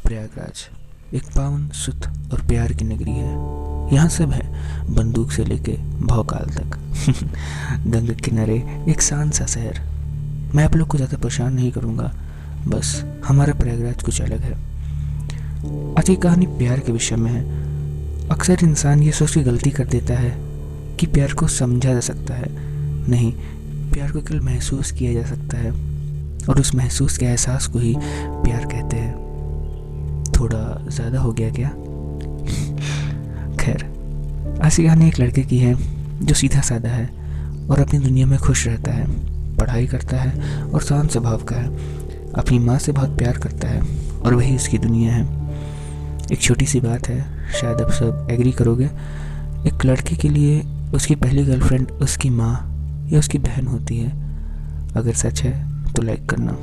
प्रयागराज एक पावन, शुद्ध और प्यार की नगरी है। यहाँ सब है, बंदूक से लेके भौकाल तक। गंगा किनारे एक शांत सा शहर। मैं आप लोग को ज़्यादा परेशान नहीं करूँगा, बस हमारा प्रयागराज कुछ अलग है। आज की कहानी प्यार के विषय में है। अक्सर इंसान ये सोच के गलती कर देता है कि प्यार को समझा जा सकता है। नहीं, प्यार को केवल महसूस किया जा सकता है, और उस महसूस के एहसास को ही प्यार कहते हैं। थोड़ा ज़्यादा हो गया क्या? खैर, आज की कहानी एक लड़के की है जो सीधा साधा है और अपनी दुनिया में खुश रहता है, पढ़ाई करता है और शांत स्वभाव का है। अपनी माँ से बहुत प्यार करता है और वही उसकी दुनिया है। एक छोटी सी बात है, शायद आप सब एग्री करोगे। एक लड़के के लिए उसकी पहली गर्लफ्रेंड उसकी माँ या उसकी बहन होती है। अगर सच है तो लाइक करना।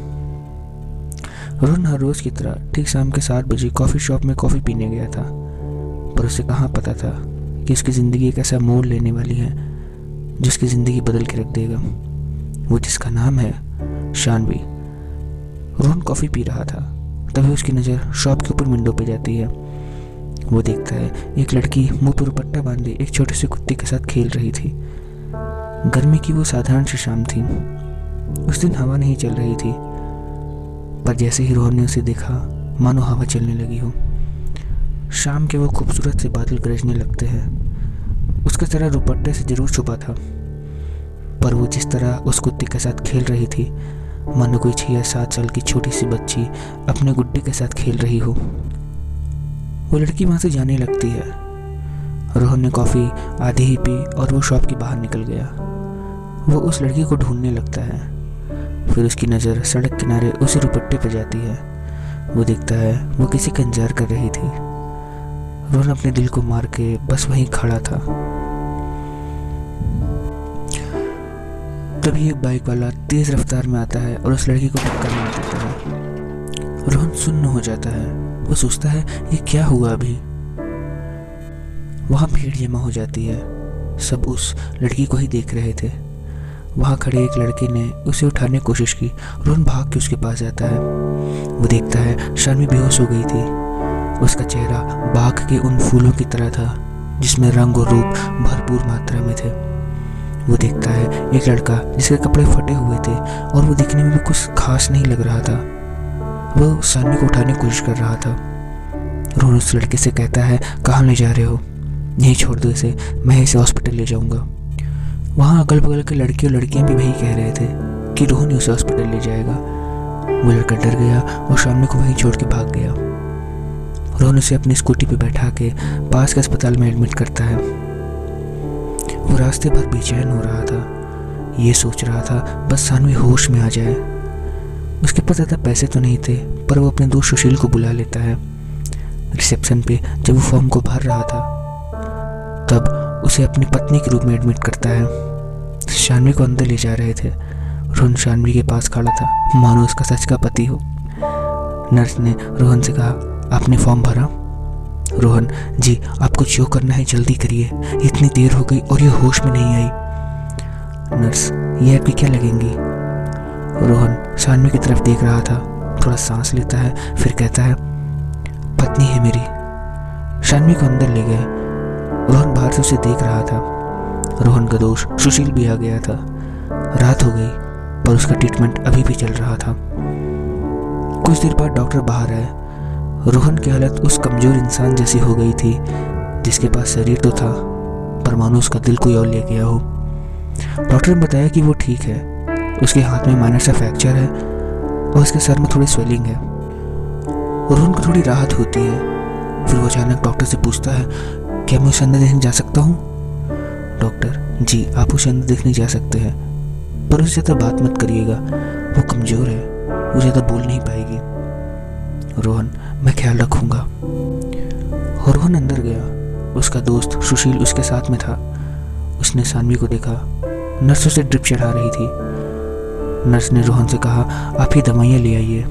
रोहन हर रोज़ की तरह ठीक शाम के 7 बजे कॉफ़ी शॉप में कॉफ़ी पीने गया था, पर उसे कहाँ पता था कि उसकी ज़िंदगी एक ऐसा मोड़ लेने वाली है जिसकी ज़िंदगी बदल के रख देगा। वो जिसका नाम है शानवी। रोहन कॉफ़ी पी रहा था, तभी उसकी नज़र शॉप के ऊपर विंडो पे जाती है। वो देखता है एक लड़की मुंह पर दुपट्टा बांधे एक छोटे से कुत्ते के साथ खेल रही थी। गर्मी की वो साधारण सी शाम थी। उस दिन हवा नहीं चल रही थी, पर जैसे ही रोहन ने उसे देखा मानो हवा चलने लगी हो। शाम के वो खूबसूरत से बादल गरजने लगते हैं। उसका चेहरा दुपट्टे से जरूर छुपा था, पर वो जिस तरह उस कुत्ते के साथ खेल रही थी मानो कोई 6 या 7 साल की छोटी सी बच्ची अपने गुड्डे के साथ खेल रही हो। वो लड़की वहाँ से जाने लगती है। रोहन ने कॉफ़ी आधी ही पी और वो शॉप के बाहर निकल गया। वो उस लड़की को ढूंढने लगता है। फिर उसकी नज़र सड़क किनारे उसी दुपट्टे पर जाती है। वो देखता है वो किसी का इंतजार कर रही थी। रोहन अपने दिल को मार के बस वहीं खड़ा था। तभी एक बाइक वाला तेज रफ्तार में आता है और उस लड़की को टक्कर मार देता है। रोहन सुन्न हो जाता है। वो सोचता है ये क्या हुआ अभी। वहाँ भीड़ जमा हो जाती है। सब उस लड़की को ही देख रहे थे। वहाँ खड़े एक लड़के ने उसे उठाने की कोशिश की। रोहन भाग के उसके पास जाता है। वो देखता है शानवी बेहोश हो गई थी। उसका चेहरा बाघ के उन फूलों की तरह था जिसमें रंग और रूप भरपूर मात्रा में थे। वो देखता है एक लड़का जिसके कपड़े फटे हुए थे और वो दिखने में भी कुछ खास नहीं लग रहा था। वो शानवी को उठाने की कोशिश कर रहा था। रोहन उस लड़के से कहता है, कहाँ ले जा रहे हो? यहीं छोड़ दो इसे, मैं इसे हॉस्पिटल ले जाऊँगा। वहाँ अगल बगल के लड़के और लड़कियाँ भी वही कह रहे थे कि रोहन उसे हॉस्पिटल ले जाएगा। वो लड़का डर गया और शानवी को वहीं छोड़ के भाग गया। रोहन उसे अपनी स्कूटी पे बैठा के पास के अस्पताल में एडमिट करता है। वो रास्ते भर बेचैन हो रहा था। ये सोच रहा था बस शानवी होश में आ जाए। उसके पास ज़्यादा पैसे तो नहीं थे, पर वो अपने दोस्त सुशील को बुला लेता है। रिसेप्शन पे जब वो फॉर्म को भर रहा था तब उसे अपनी पत्नी के रूप में एडमिट करता है। शानवी को अंदर ले जा रहे थे। रोहन शानवी के पास खड़ा था मानो उसका सच का पति हो। नर्स ने रोहन से कहा, आपने फॉर्म भरा? रोहन, जी, आपको जो करना है जल्दी करिए, इतनी देर हो गई और ये होश में नहीं आई। नर्स, ये आपकी क्या लगेंगी? रोहन शानवी की तरफ देख रहा था, थोड़ा सांस लेता है, फिर कहता है, पत्नी है मेरी। शानवी को अंदर ले गए। रोहन बाहर से उसे देख रहा था। रोहन का दोस्त सुशील भी आ गया था। रात हो गई पर उसका ट्रीटमेंट अभी भी चल रहा था। कुछ देर बाद डॉक्टर बाहर आए। रोहन की हालत उस कमजोर इंसान जैसी हो गई थी जिसके पास शरीर तो था पर मानो उसका दिल कोई और ले गया हो। डॉक्टर ने बताया कि वो ठीक है। उसके हाथ में माइनर सा फ्रैक्चर है और उसके सर में थोड़ी स्वेलिंग है। रोहन को थोड़ी राहत होती है। फिर वो अचानक डॉक्टर से पूछता है, क्या मैं उसे अंदर देखने जा सकता हूँ? डॉक्टर, जी, आप उसे अंदर देखने जा सकते हैं, पर उससे ज़्यादा बात मत करिएगा, वो कमज़ोर है, वो ज़्यादा बोल नहीं पाएगी। रोहन, मैं ख्याल रखूँगा। और रोहन अंदर गया। उसका दोस्त सुशील उसके साथ में था। उसने शानवी को देखा। नर्स उसे ड्रिप चढ़ा रही थी। नर्स ने रोहन से कहा, आप ये दवाइयाँ ले आइए।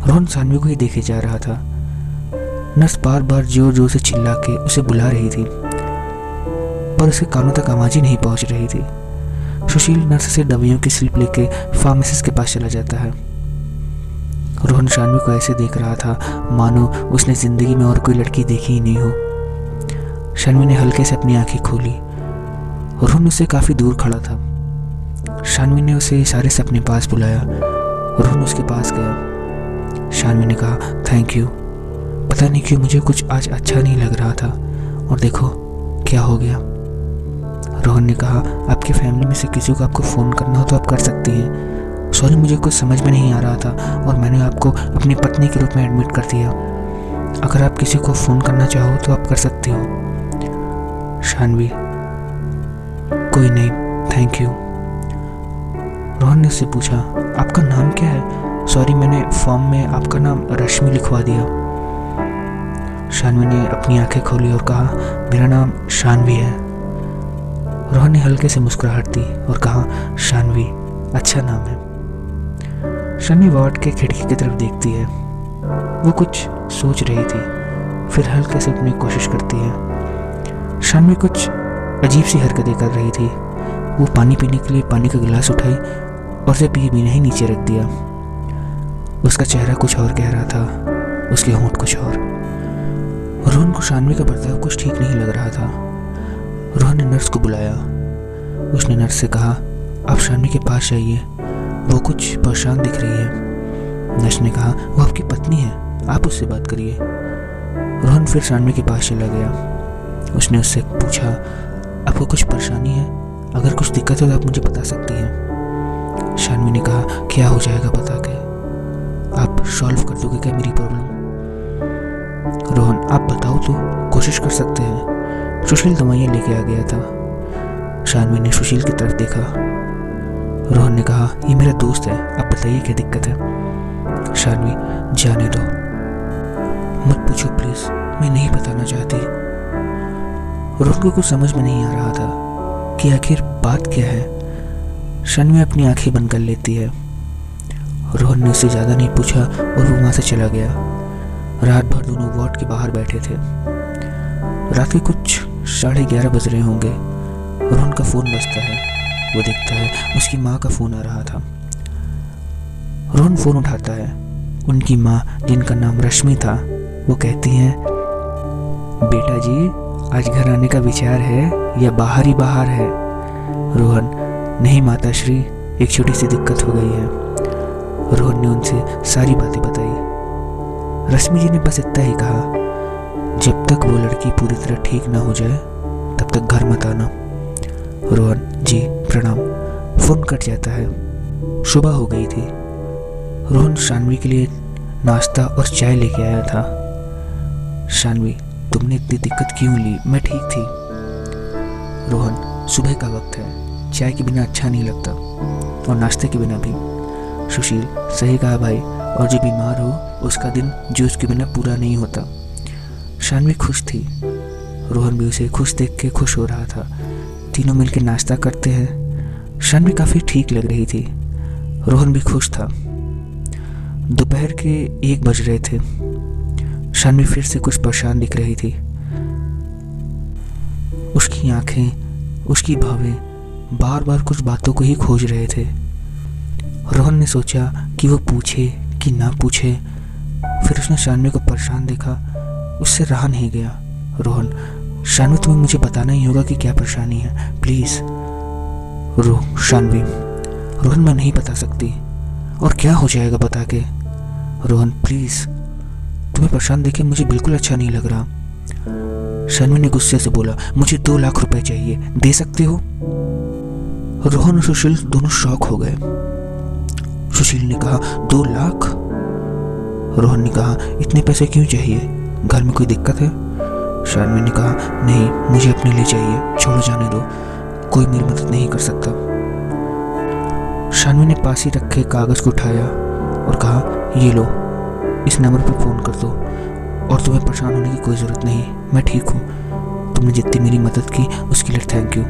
रोहन शानवी को ही देखे जा रहा था। नर्स बार बार जोर जोर से चिल्ला के उसे बुला रही थी, पर उसके कानों तक आवाज़ ही नहीं पहुंच रही थी। सुशील नर्स से दवाइयों की स्लिप लेके फार्मासिस्ट के पास चला जाता है। रोहन शानवी को ऐसे देख रहा था मानो उसने ज़िंदगी में और कोई लड़की देखी ही नहीं हो। शानवी ने हल्के से अपनी आंखें खोली। रोहन उससे काफ़ी दूर खड़ा था। शानवी ने उसे इशारे से अपने पास बुलाया। रोहन उसके पास गया। शानवी ने कहा, थैंक यू। पता नहीं क्यों मुझे कुछ आज अच्छा नहीं लग रहा था, और देखो क्या हो गया। रोहन ने कहा, आपकी फैमिली में से किसी को आपको फ़ोन करना हो तो आप कर सकती हैं। सॉरी, मुझे कुछ समझ में नहीं आ रहा था और मैंने आपको अपनी पत्नी के रूप में एडमिट कर दिया। अगर आप किसी को फ़ोन करना चाहो तो आप कर सकती हो। शानवी, कोई नहीं, थैंक यू। रोहन ने उससे पूछा, आपका नाम क्या है? सॉरी, मैंने फॉर्म में आपका नाम रश्मि लिखवा दिया। शानवी ने अपनी आंखें खोली और कहा, मेरा नाम शानवी है। रोहन ने हल्के से मुस्कुराहट दी और कहा, शानवी अच्छा नाम है। शानवी वार्ड के खिड़की की तरफ देखती है। वो कुछ सोच रही थी, फिर हल्के से उठने की कोशिश करती है। शानवी कुछ अजीब सी हरकतें कर रही थी। वो पानी पीने के लिए पानी का गिलास उठाई और उसे पी भी नहीं नीचे रख दिया। उसका चेहरा कुछ और कह रहा था, उसके होंठ कुछ और। रोहन को शानवी का बर्ताव कुछ ठीक नहीं लग रहा था। रोहन ने नर्स को बुलाया। उसने नर्स से कहा, आप शानवी के पास जाइए, वो कुछ परेशान दिख रही है। नर्स ने कहा, वो आपकी पत्नी है, आप उससे बात करिए। रोहन फिर शानवी के पास चला गया। उसने उससे पूछा, आपको कुछ परेशानी है? अगर कुछ दिक्कत हो तो आप मुझे बता सकती हैं। शानवी ने कहा, क्या हो जाएगा बता के, आप सॉल्व कर दोगे क्या मेरी प्रॉब्लम? रोहन, आप बताओ तो, कोशिश कर सकते हैं। सुशील दवाइयाँ लेके आ गया था। शानवी ने सुशील की तरफ देखा। रोहन ने कहा, ये मेरा दोस्त है, आप बताइए क्या दिक्कत है? शानवी, जाने दो, मत पूछो प्लीज, मैं नहीं बताना चाहती। रोहन को कुछ समझ में नहीं आ रहा था कि आखिर बात क्या है। शानवी अपनी आंखें बंद कर लेती है। रोहन ने उससे ज़्यादा नहीं पूछा और वो वहाँ से चला गया। रात भर दोनों वार्ड के बाहर बैठे थे। रात के कुछ 11:30 बज रहे होंगे। रोहन का फ़ोन बजता है। वो देखता है उसकी माँ का फ़ोन आ रहा था। रोहन फ़ोन उठाता है। उनकी माँ, जिनका नाम रश्मि था, वो कहती हैं, बेटा जी, आज घर आने का विचार है या बाहर ही बाहर है? रोहन, नहीं माताश्री, एक छोटी सी दिक्कत हो गई है। रोहन ने उनसे सारी बातें बताई। रश्मि जी ने बस इतना ही कहा, जब तक वो लड़की पूरी तरह ठीक ना हो जाए तब तक घर मत आना। रोहन, जी प्रणाम। फ़ोन कट जाता है। सुबह हो गई थी। रोहन शानवी के लिए नाश्ता और चाय लेके आया था। शानवी, तुमने इतनी दिक्कत क्यों ली? मैं ठीक थी। रोहन, सुबह का वक्त है, चाय के बिना अच्छा नहीं लगता और नाश्ते के बिना भी। सुशील, सही कहा भाई, और जो बीमार हो उसका दिन जूस के बिना पूरा नहीं होता। शानवी खुश थी। रोहन भी उसे खुश देख के खुश हो रहा था। तीनों मिलकर नाश्ता करते हैं। शानवी काफ़ी ठीक लग रही थी। रोहन भी खुश था। दोपहर के 1 बज रहे थे। शानवी फिर से कुछ परेशान दिख रही थी। उसकी आंखें, उसकी भावें बार बार कुछ बातों को ही खोज रहे थे। रोहन ने सोचा कि वो पूछे कि ना पूछे। फिर उसने शानवी को परेशान देखा, उससे रहा नहीं गया। रोहन, शानवी, तुम्हें मुझे बताना ही होगा कि क्या परेशानी है, प्लीज़। शानवी, रोहन, मैं नहीं बता सकती। और क्या हो जाएगा बता के? रोहन, प्लीज़, तुम्हें परेशान देखे मुझे बिल्कुल अच्छा नहीं लग रहा। शानवी ने गुस्से से बोला, मुझे 2 लाख रुपए चाहिए, दे सकते हो? रोहन और सुशील दोनों शॉक हो गए। सुशील ने कहा, 2 लाख? रोहन ने कहा, इतने पैसे क्यों चाहिए? घर में कोई दिक्कत है? शानवी ने कहा, नहीं, मुझे अपने लिए चाहिए, छोड़ो, जाने दो, कोई मेरी मदद नहीं कर सकता। शानवी ने पास ही रखे कागज़ को उठाया और कहा, ये लो, इस नंबर पर फ़ोन कर दो और तुम्हें परेशान होने की कोई ज़रूरत नहीं, मैं ठीक हूँ। तुमने जितनी मेरी मदद की उसके लिए थैंक यू।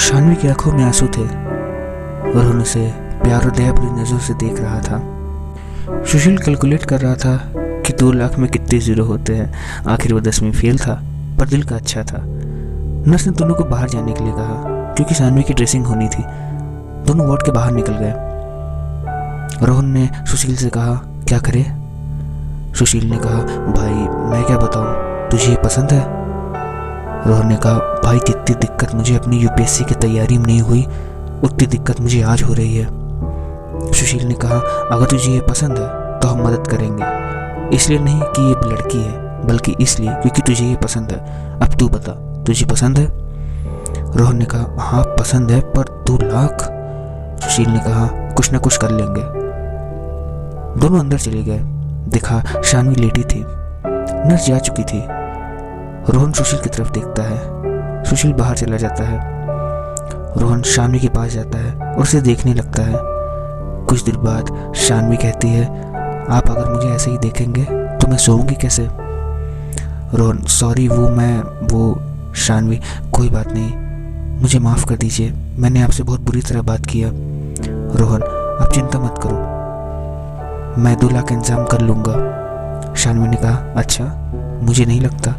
शानवी की आंखों में आंसू थे और उन्हें उसे प्यार और दया भरी नज़रों से देख रहा था। सुशील कैलकुलेट कर रहा था कि 2 लाख में कितने ज़ीरो होते हैं। आखिर वो 10वीं फेल था पर दिल का अच्छा था। नर्स ने दोनों को बाहर जाने के लिए कहा क्योंकि शानवी की ड्रेसिंग होनी थी। दोनों वार्ड के बाहर निकल गए। रोहन ने सुशील से कहा क्या करे? सुशील ने कहा, भाई मैं क्या बताऊं, तुझे ये पसंद है? रोहन ने कहा, भाई जितनी दिक्कत मुझे अपनी यूपीएससी की तैयारी में नहीं हुई उतनी दिक्कत मुझे आज हो रही है। सुशील ने कहा, अगर तुझे ये पसंद है तो हम मदद करेंगे, इसलिए नहीं कि ये लड़की है बल्कि इसलिए क्योंकि तुझे ये पसंद है। अब तू बता, तुझे पसंद है? रोहन ने कहा, हाँ पसंद है, पर 2 लाख। सुशील ने कहा, कुछ ना कुछ कर लेंगे। दोनों अंदर चले गए। देखा शानवी लेटी थी, नर्स जा चुकी थी। रोहन सुशील की तरफ देखता है। सुशील बाहर चला जाता है। रोहन शानवी के पास जाता है और उसे देखने लगता है। कुछ देर बाद शानवी कहती है, आप अगर मुझे ऐसे ही देखेंगे तो मैं सोऊंगी कैसे? रोहन, सॉरी वो शानवी, कोई बात नहीं, मुझे माफ़ कर दीजिए, मैंने आपसे बहुत बुरी तरह बात किया। रोहन, आप चिंता मत करो, मैं 2 लाख इंतजाम कर लूँगा। शानवी ने कहा, अच्छा, मुझे नहीं लगता,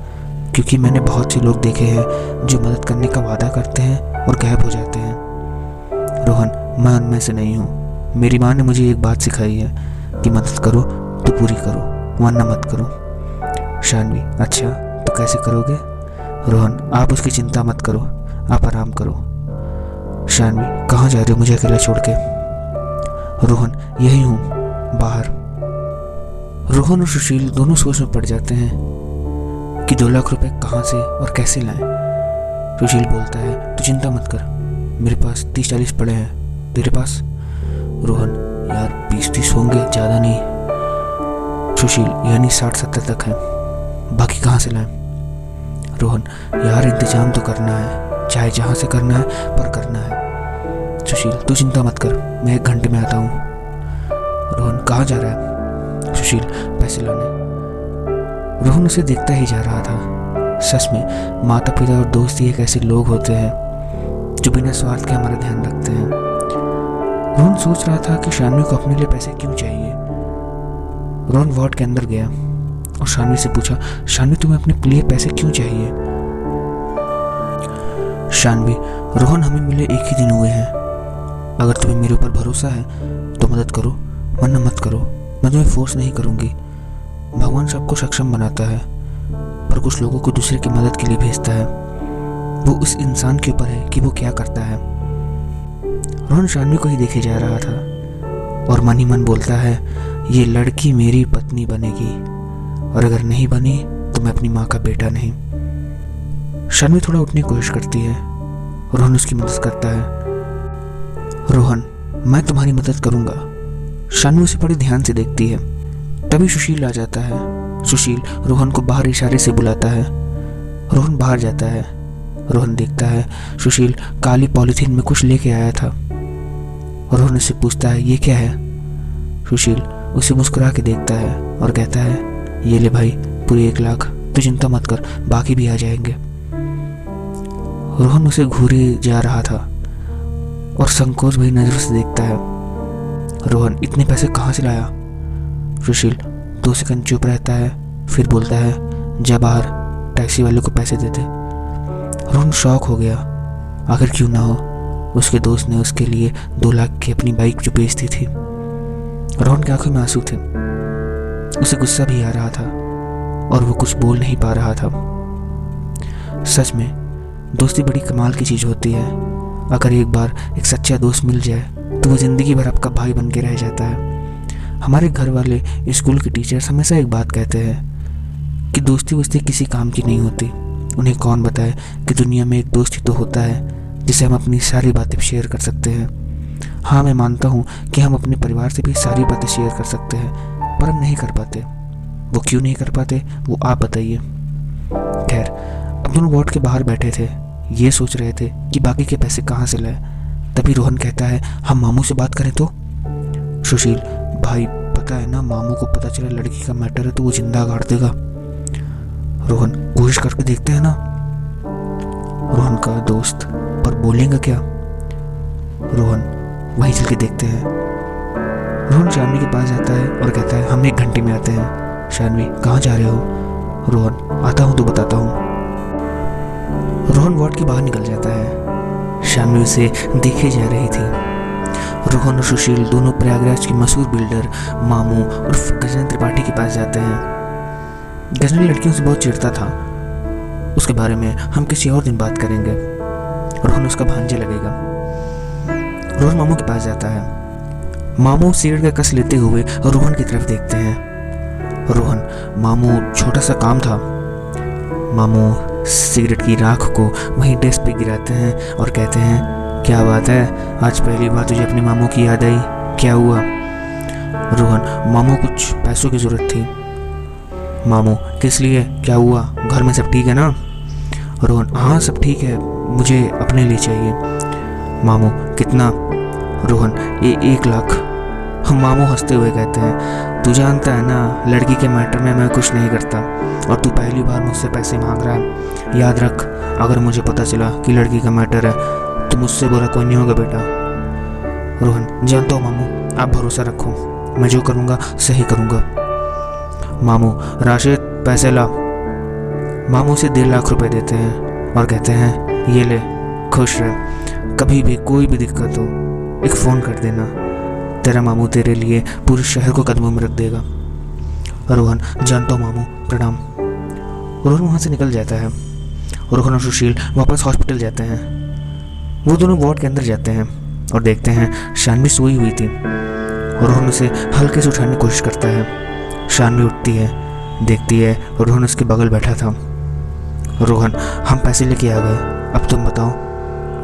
क्योंकि मैंने बहुत से लोग देखे हैं जो मदद करने का वादा करते हैं और गायब हो जाते हैं। रोहन, मैं उनमें से नहीं हूँ। मेरी माँ ने मुझे एक बात सिखाई है कि मदद करो तो पूरी करो, वरना मत करो। शानवी, अच्छा तो कैसे करोगे? रोहन, आप उसकी चिंता मत करो, आप आराम करो। शानवी, कहाँ जा रहे हो मुझे अकेला छोड़ के? रोहन, यही हूँ, बाहर। रोहन और सुशील दोनों सोच में पड़ जाते हैं कि 2 लाख रुपए कहाँ से और कैसे लाएं। सुशील बोलता है, तू चिंता मत कर, मेरे पास 30-40 पड़े हैं, तेरे पास? रोहन, यार 20-30 होंगे, ज़्यादा नहीं। सुशील, यानी 60-70 तक है, बाकी कहाँ से लाएं? रोहन, यार इंतजाम तो करना है, चाहे जहाँ से करना है पर करना है। सुशील, तू चिंता मत कर, मैं 1 घंटे में आता हूँ। रोहन, कहाँ जा रहा है? सुशील, पैसे लाने। रोहन उसे देखता ही जा रहा था। सच में माता पिता और दोस्त ही एक ऐसे लोग होते हैं जो बिना स्वार्थ के हमारा ध्यान रखते हैं। रोहन सोच रहा था कि शानवी को अपने लिए पैसे क्यों चाहिए। रोहन वार्ड के अंदर गया और शानवी से पूछा, शानवी तुम्हें अपने लिए पैसे क्यों चाहिए? शानवी, रोहन हमें मिले 1 ही दिन हुए हैं, अगर तुम्हें मेरे ऊपर भरोसा है तो मदद करो, वरना मत करो, मैं तुम्हें फोर्स नहीं करूंगी। भगवान सबको सक्षम बनाता है, पर कुछ लोगों को दूसरे की मदद के लिए भेजता है, वो उस इंसान के ऊपर है कि वो क्या करता है। रोहन शानवी को ही देखे जा रहा था और मन ही मन बोलता है, ये लड़की मेरी पत्नी बनेगी और अगर नहीं बनी तो मैं अपनी माँ का बेटा नहीं। शानवी थोड़ा उठने की कोशिश करती है, रोहन उसकी मदद करता है। रोहन, मैं तुम्हारी मदद करूंगा। शानवी उसे बड़े ध्यान से देखती है। तभी सुशील आ जाता है। सुशील रोहन को बाहर इशारे से बुलाता है। रोहन बाहर जाता है। रोहन देखता है सुशील काली पॉलीथीन में कुछ लेके आया था। रोहन उससे पूछता है, ये क्या है? सुशील उसे मुस्कुरा के देखता है और कहता है, ये ले भाई, पूरे 1 लाख, तो चिंता मत कर, बाकी भी आ जाएंगे। रोहन उसे घूरे जा रहा था और संकोच भरी नजरों से देखता है। रोहन, इतने पैसे कहाँ से लाया? सुशील 2 सेकंड चुप रहता है, फिर बोलता है, जा बाहर, टैक्सी वाले को पैसे दे दे। रोहन शॉक हो गया। आखिर क्यों ना हो, उसके दोस्त ने उसके लिए 2 लाख की अपनी बाइक जो बेचती थी। रोहन की आंखों में आंसू थे। उसे गुस्सा भी आ रहा था और वो कुछ बोल नहीं पा रहा था। सच में दोस्ती बड़ी कमाल की चीज़ होती है। अगर एक बार एक सच्चा दोस्त मिल जाए तो वो ज़िंदगी भर आपका भाई बन के रह जाता है। हमारे घर वाले, स्कूल के टीचर्स हमेशा एक बात कहते हैं कि दोस्ती वोस्ती किसी काम की नहीं होती। उन्हें कौन बताए कि दुनिया में एक दोस्त ही तो होता है जिसे हम अपनी सारी बातें शेयर कर सकते हैं। हाँ, मैं मानता हूँ कि हम अपने परिवार से भी सारी बातें शेयर कर सकते हैं, पर हम नहीं कर पाते। वो क्यों नहीं कर पाते, वो आप बताइए। खैर, अब दोनों वार्ड के बाहर बैठे थे, ये सोच रहे थे कि बाकी के पैसे कहाँ से लाए। तभी रोहन कहता है, हम मामू से बात करें तो? सुशील, भाई पता है ना, मामू को पता चला लड़की का मैटर है तो वो जिंदा गाड़ देगा। रोहन, कोशिश करके देखते हैं ना। रोहन का दोस्त, पर बोलेंगे क्या? रोहन, वहीं चल के देखते हैं। रोहन शानवी के पास जाता है और कहता है, हम 1 घंटे में आते हैं। शानवी, कहाँ जा रहे हो? रोहन, आता हूँ तो बताता हूँ। रोहन वार्ड के बाहर निकल जाता है। शानवी उसे देखे जा रही थी। रोहन और सुशील दोनों प्रयागराज के मशहूर बिल्डर मामू उर्फ गजेंद्र त्रिपाठी के पास जाते हैं। गजेंद्र लड़कियों से बहुत चिढ़ता था, उसके बारे में हम किसी और दिन बात करेंगे। रोहन उसका भांजे लगेगा। रोहन मामू के पास जाता है। मामू सिगरेट का कस लेते हुए रोहन की तरफ देखते हैं। रोहन, मामू छोटा सा काम था। मामू सिगरेट की राख को वहीं डेस्क पे गिराते हैं और कहते हैं, क्या बात है, आज पहली बार तुझे अपने मामू की याद आई, क्या हुआ? रोहन, मामू कुछ पैसों की ज़रूरत थी। मामू, किस लिए, क्या हुआ, घर में सब ठीक है ना? रोहन, हाँ सब ठीक है, मुझे अपने लिए चाहिए। मामू, कितना? रोहन, 1 लाख। मामू हंसते हुए कहते हैं, तू जानता है ना, लड़की के मैटर में मैं कुछ नहीं करता, और तू पहली बार मुझसे पैसे मांग रहा है। याद रख, अगर मुझे पता चला कि लड़की का मैटर है तो मुझसे बुरा कोई नहीं होगा बेटा। रोहन, जानता हूँ मामू, आप भरोसा रखो, मैं जो करूँगा सही करूँगा। मामू, राशिद पैसे ला। मामू से 1.5 लाख रुपए देते हैं और कहते हैं, ये ले, खुश रह, कभी भी कोई भी दिक्कत हो एक फ़ोन कर देना, तेरा मामू तेरे लिए पूरे शहर को कदमों में रख देगा। रोहन, जानता हूँ मामू, प्रणाम। रोहन वहाँ से निकल जाता है। रोहन और सुशील वापस हॉस्पिटल जाते हैं। वो दोनों वार्ड के अंदर जाते हैं और देखते हैं शानवी सोई हुई थी। रोहन उसे हल्के से उठाने की कोशिश करता है। शानवी उठती है, देखती है रोहन उसके बगल बैठा था। रोहन, हम पैसे लेके आ गए, अब तुम बताओ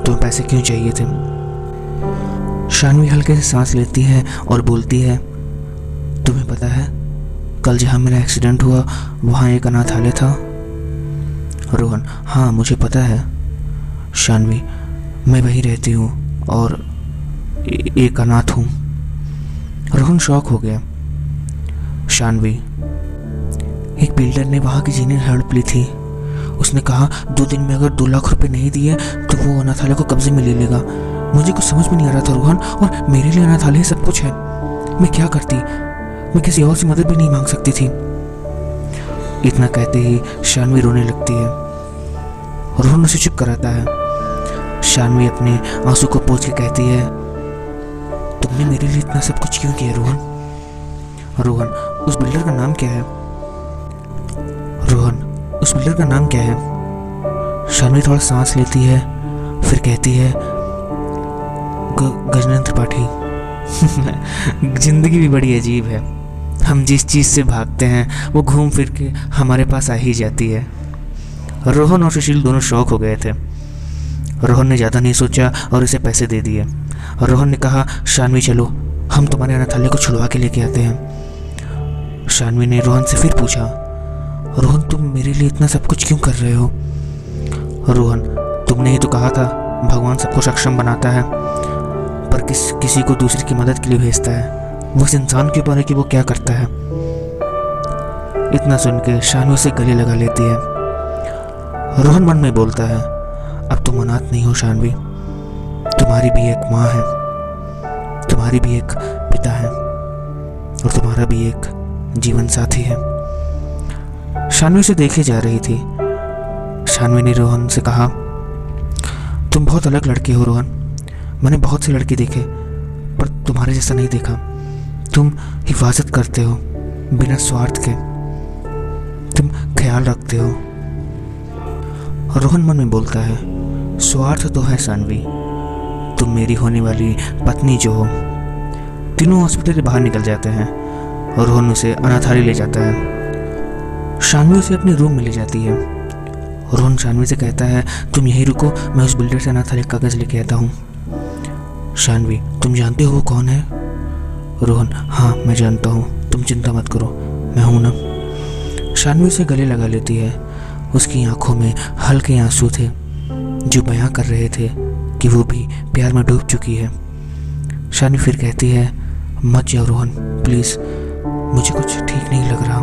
तुम्हें पैसे क्यों चाहिए थे? शानवी हल्के से सांस लेती है और बोलती है, तुम्हें पता है कल जहाँ मेरा एक्सीडेंट हुआ वहाँ एक अनाथालय था? रोहन, हाँ मुझे पता है। शानवी, मैं वहीं रहती हूँ और एक अनाथ हूँ। रोहन शॉक हो गया। शानवी, एक बिल्डर ने वहाँ की जीने हेल्प ली थी। उसने कहा 2 दिन में अगर 2 लाख रुपए नहीं दिए तो वो अनाथालय को कब्जे में ले लेगा। मुझे कुछ समझ में नहीं आ रहा था रोहन, और मेरे लिए अनाथालय सब कुछ है। मैं क्या करती, मैं किसी और से मदद भी नहीं मांग सकती थी। इतना कहते ही शानवी रोने लगती है। रोहन उसे चुप कराता है। शानवी अपने आंसू को पोंछ के कहती है, तुमने मेरे लिए इतना सब कुछ क्यों किया रोहन? रोहन, उस बिल्डर का नाम क्या है? रोहन, उस बिल्डर का नाम क्या है? शानवी थोड़ा सांस लेती है, फिर कहती है, गजेंद्र त्रिपाठी। जिंदगी भी बड़ी अजीब है, हम जिस चीज़ से भागते हैं वो घूम फिर के हमारे पास आ ही जाती है। रोहन और सुशील दोनों शॉक हो गए थे। रोहन ने ज़्यादा नहीं सोचा और उसे पैसे दे दिए। रोहन ने कहा, शानवी चलो, हम तुम्हारे अनाथालय को छुड़वा के लेके आते हैं। शानवी ने रोहन से फिर पूछा, रोहन तुम मेरे लिए इतना सब कुछ क्यों कर रहे हो? रोहन, तुमने ही तो कहा था भगवान सबको सक्षम बनाता है, पर किसी को दूसरे की मदद के लिए भेजता है। वो इस इंसान के ऊपर है कि वो क्या करता है। इतना सुन के शानवी से गले लगा लेती है। रोहन मन में बोलता है, अब तुम अनाथ नहीं हो शानवी, तुम्हारी भी एक माँ है, तुम्हारी भी एक पिता है, और तुम्हारा भी एक जीवन साथी है। शानवी उसे देखे जा रही थी। शानवी ने रोहन से कहा, तुम बहुत अलग लड़के हो रोहन, मैंने बहुत से लड़के देखे पर तुम्हारे जैसा नहीं देखा। तुम हिफाजत करते हो बिना स्वार्थ के, तुम ख्याल रखते हो। रोहन मन में बोलता है, स्वार्थ तो है शानवी, तुम मेरी होने वाली पत्नी जो हो। तीनों हॉस्पिटल से बाहर निकल जाते हैं और रोहन उसे अनाथालय ले जाता है। शानवी उसे अपने रूम में ले जाती है। रोहन शानवी से कहता है, तुम यहीं रुको, मैं उस बिल्डर से अनाथालय का कागज लेके आता हूँ। शानवी, तुम जानते हो वो कौन है? रोहन, हाँ मैं जानता हूँ, तुम चिंता मत करो, मैं हूँ ना। शानवी उसे गले लगा लेती है। उसकी आंखों में हल्के आंसू थे जो बयां कर रहे थे कि वो भी प्यार में डूब चुकी है। शानवी फिर कहती है, मत जाओ रोहन प्लीज़, मुझे कुछ ठीक नहीं लग रहा।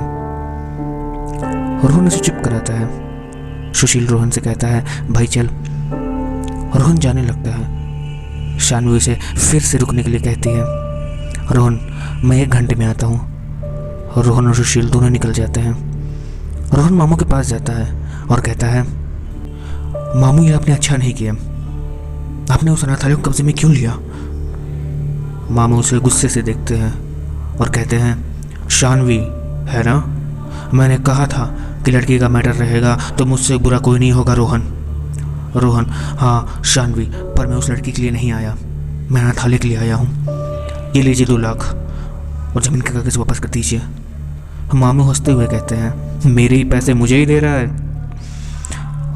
रोहन उसे चुप कराता है। सुशील रोहन से कहता है, भाई चल। रोहन जाने लगता है। शानवी उसे फिर से रुकने के लिए कहती है। रोहन, मैं 1 घंटे में आता हूँ। रोहन और सुशील दोनों निकल जाते हैं। रोहन मामू के पास जाता है और कहता है, मामू ये आपने अच्छा नहीं किया, आपने उस अनाथालय को कब्जे में क्यों लिया? मामू उसे गुस्से से देखते हैं और कहते हैं, शानवी है ना? मैंने कहा था कि लड़की का मैटर रहेगा तो मुझसे बुरा कोई नहीं होगा रोहन। रोहन, हाँ शानवी, पर मैं उस लड़की के लिए नहीं आया, मैं अनाथालय के लिए आया हूँ। ये लीजिए 2 लाख और ज़मीन के कागज़ वापस कर दीजिए। मामू हंसते हुए कहते हैं, मेरे ही पैसे मुझे ही दे रहा है।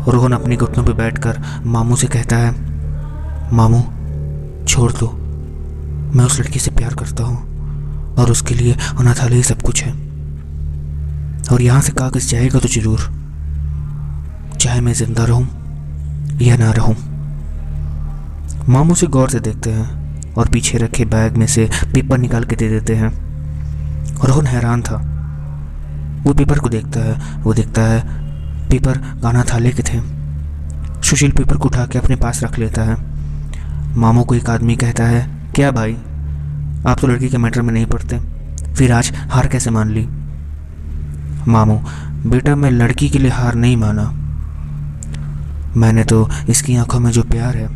रोहन अपने घुटनों पर बैठकर मामू से कहता है, मामू छोड़ दो, मैं उस लड़की से प्यार करता हूँ और उसके लिए अनाथालय ही सब कुछ है, और यहाँ से कागज़ जाएगा तो जरूर, चाहे मैं जिंदा रहूँ या ना रहूँ। मामू से गौर से देखते हैं और पीछे रखे बैग में से पेपर निकाल के दे देते हैं। रोहन हैरान था, वो पेपर को देखता है, वो देखता है पेपर अनाथालय के थे। सुशील पेपर को उठा के अपने पास रख लेता है। मामू को एक आदमी कहता है, क्या भाई, आप तो लड़की के मैटर में नहीं पड़ते, फिर आज हार कैसे मान ली? मामू, बेटा मैं लड़की के लिए हार नहीं माना, मैंने तो इसकी आंखों में जो प्यार है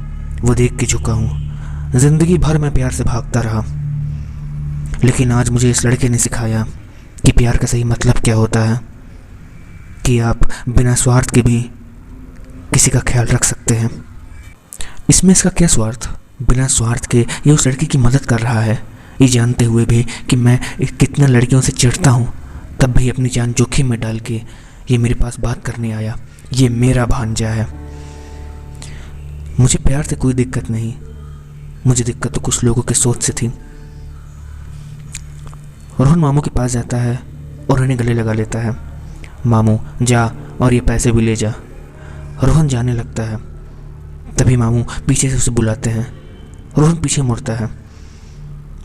वो देख के झुका हूँ। जिंदगी भर मैं प्यार से भागता रहा, लेकिन आज मुझे इस लड़के ने सिखाया कि प्यार का सही मतलब क्या होता है, कि आप बिना स्वार्थ के भी किसी का ख्याल रख सकते हैं। इसमें इसका क्या स्वार्थ? बिना स्वार्थ के ये उस लड़की की मदद कर रहा है, ये जानते हुए भी कि मैं कितना लड़कियों से चिढ़ता हूँ, तब भी अपनी जान जोखिम में डाल के ये मेरे पास बात करने आया। ये मेरा भांजा है। मुझे प्यार से कोई दिक्कत नहीं, मुझे दिक्कत तो कुछ लोगों की सोच से थी। रोहन मामू के पास जाता है और उन्हें गले लगा लेता है। मामू जा और ये पैसे भी ले जा। रोहन जाने लगता है, तभी मामू पीछे से उसे बुलाते हैं। रोहन पीछे मुड़ता है,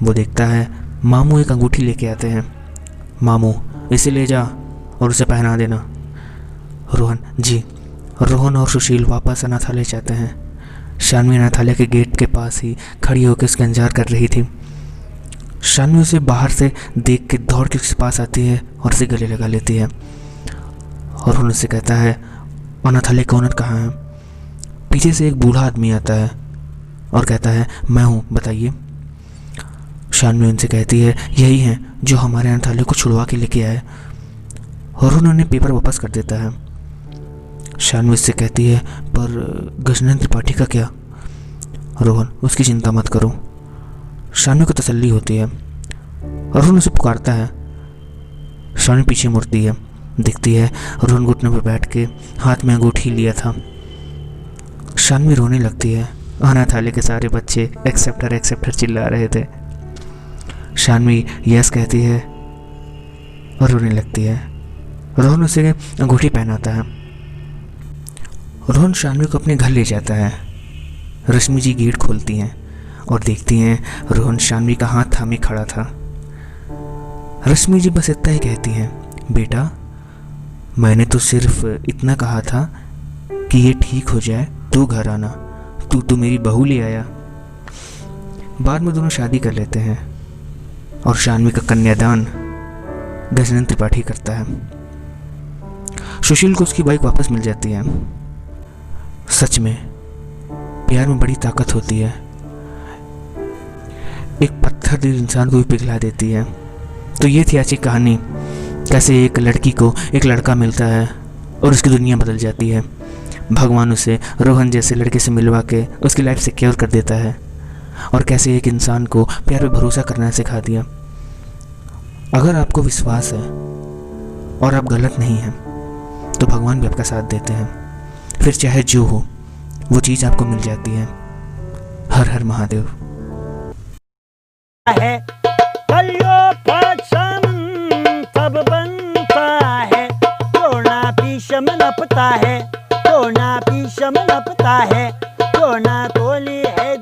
वो देखता है मामू एक अंगूठी लेके आते हैं। मामू इसे ले जा और उसे पहना देना। रोहन, जी। रोहन और सुशील वापस अनाथालय जाते हैं। शानवी अनाथालय के गेट के पास ही खड़ी होकर उसका इंतजार कर रही थी। शानवी उसे बाहर से देख के दौड़ के उसके पास आती है और उसे गले लगा लेती है। और रोहन उससे कहता है, अनाथालय का ओनर कहाँ है? पीछे से एक बूढ़ा आदमी आता है और कहता है, मैं हूँ, बताइए। शानवी उनसे कहती है, यही हैं जो हमारे अनाथालय को छुड़वा के लेके आए। और उन्होंने पेपर वापस कर देता है। शानवी उससे कहती है, पर गजनंद त्रिपाठी का क्या? रोहन, उसकी चिंता मत करो। शानवी को तसल्ली होती है। रोहन उसे पुकारता है। शानवी पीछे मुड़ती है, दिखती है रोहन घुटने पर बैठ के हाथ में अंगूठी लिया था। शानवी रोने लगती है। अनाथालय के सारे बच्चे एक्सेप्टर एक्सेप्टर चिल्ला रहे थे। शानवी यस कहती है और रोने लगती है। रोहन उसे अंगूठी पहनाता है। रोहन शानवी को अपने घर ले जाता है। रश्मि जी गेट खोलती हैं और देखती हैं रोहन शानवी का हाथ थामे खड़ा था। रश्मि जी बस इतना ही कहती हैं, बेटा मैंने तो सिर्फ इतना कहा था कि ये ठीक हो जाए तो घर आना, तू तो मेरी बहू ले आया। बाद में दोनों शादी कर लेते हैं और शानवी का कन्यादान गजनंद त्रिपाठी करता है। सुशील को उसकी बाइक वापस मिल जाती है। सच में प्यार में बड़ी ताकत होती है, एक पत्थर दिल इंसान को भी पिघला देती है। तो ये थी आज की कहानी, कैसे एक लड़की को एक लड़का मिलता है और उसकी दुनिया बदल जाती है। भगवान उसे रोहन जैसे लड़के से मिलवा के उसकी लाइफ सिक्योर कर देता है, और कैसे एक इंसान को प्यार पे भरोसा करना सिखा दिया। अगर आपको विश्वास है और आप गलत नहीं हैं तो भगवान भी आपका साथ देते हैं, फिर चाहे जो हो वो चीज़ आपको मिल जाती है। हर हर महादेव। है तब बनता है, सोना पीशम नपता है, सोना पीशम नपता है, सोना तोली है।